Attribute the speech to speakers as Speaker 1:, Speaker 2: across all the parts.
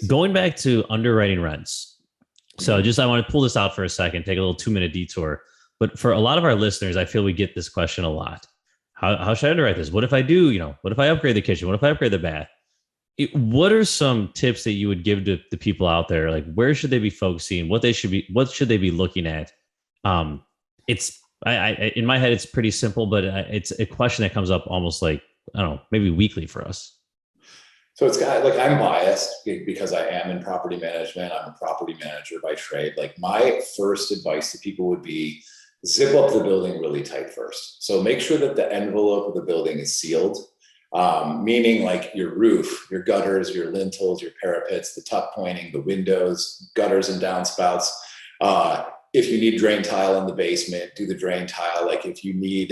Speaker 1: Going back to underwriting rents. So I want to pull this out for a second, take a little 2-minute detour. But for a lot of our listeners, I feel we get this question a lot. How should I underwrite this? What if I do, what if I upgrade the kitchen? What if I upgrade the bath? What are some tips that you would give to the people out there? Like, where should they be focusing? What should they be looking at? It's in my head, it's pretty simple, but it's a question that comes up almost like, I don't know, maybe weekly for us.
Speaker 2: So it's got like, I'm biased because I am in property management. I'm a property manager by trade. Like, my first advice to people would be zip up the building really tight first. So make sure that the envelope of the building is sealed, meaning like your roof, your gutters, your lintels, your parapets, the tuck pointing, the windows, gutters and downspouts. If you need drain tile in the basement, do the drain tile. Like, if you need,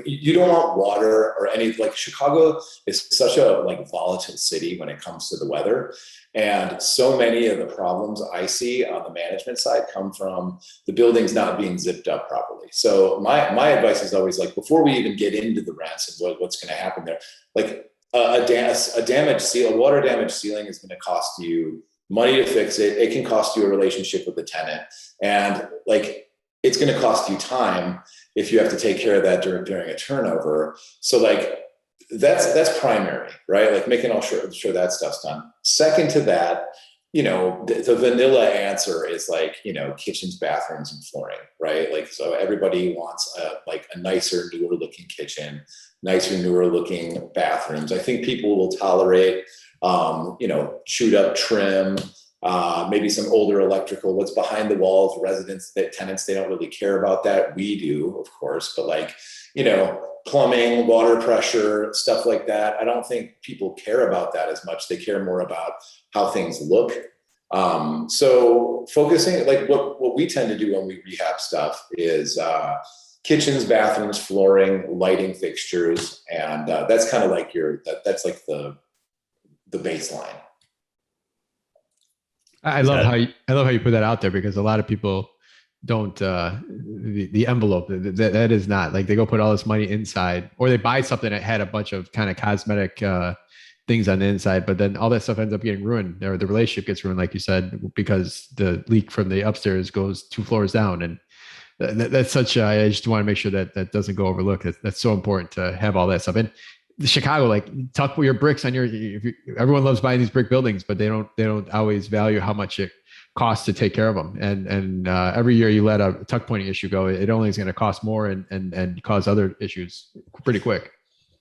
Speaker 2: you don't want water or any, like, Chicago is such a volatile city when it comes to the weather. And so many of the problems I see on the management side come from the buildings not being zipped up properly. So my advice is always, like, before we even get into the rents and what's going to happen there, like a water damaged ceiling is going to cost you money to fix it. It can cost you a relationship with the tenant. And like, it's going to cost you time if you have to take care of that during a turnover. So like, that's primary, right? Like, making sure that stuff's done. Second to that, the vanilla answer is like, kitchens, bathrooms, and flooring, right? Like, so everybody wants a nicer, newer looking kitchen, nicer, newer looking bathrooms. I think people will tolerate chewed up trim, maybe some older electrical, what's behind the walls, tenants, they don't really care about that. We do, of course, but plumbing, water pressure, stuff like that. I don't think people care about that as much. They care more about how things look. So focusing, like what we tend to do when we rehab stuff is kitchens, bathrooms, flooring, lighting fixtures. And that's kind of like that's like the baseline.
Speaker 3: I love how you put that out there, because a lot of people don't the envelope that is not like, they go put all this money inside, or they buy something that had a bunch of kind of cosmetic things on the inside, but then all that stuff ends up getting ruined, or the relationship gets ruined, like you said, because the leak from the upstairs goes 2 floors down. And that's such I just want to make sure that doesn't go overlooked. That's so important to have all that stuff. And Chicago, like, tuck your bricks on everyone loves buying these brick buildings, but they don't always value how much it costs to take care of them. And every year you let a tuck pointing issue go, it only is going to cost more and cause other issues pretty quick.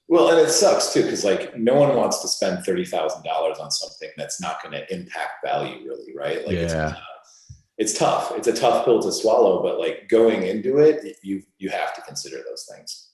Speaker 2: Well, and it sucks too, because like, no one wants to spend $30,000 on something that's not going to impact value, really, right? Like,
Speaker 3: yeah.
Speaker 2: It's tough. It's a tough pill to swallow, but like, going into it, you have to consider those things.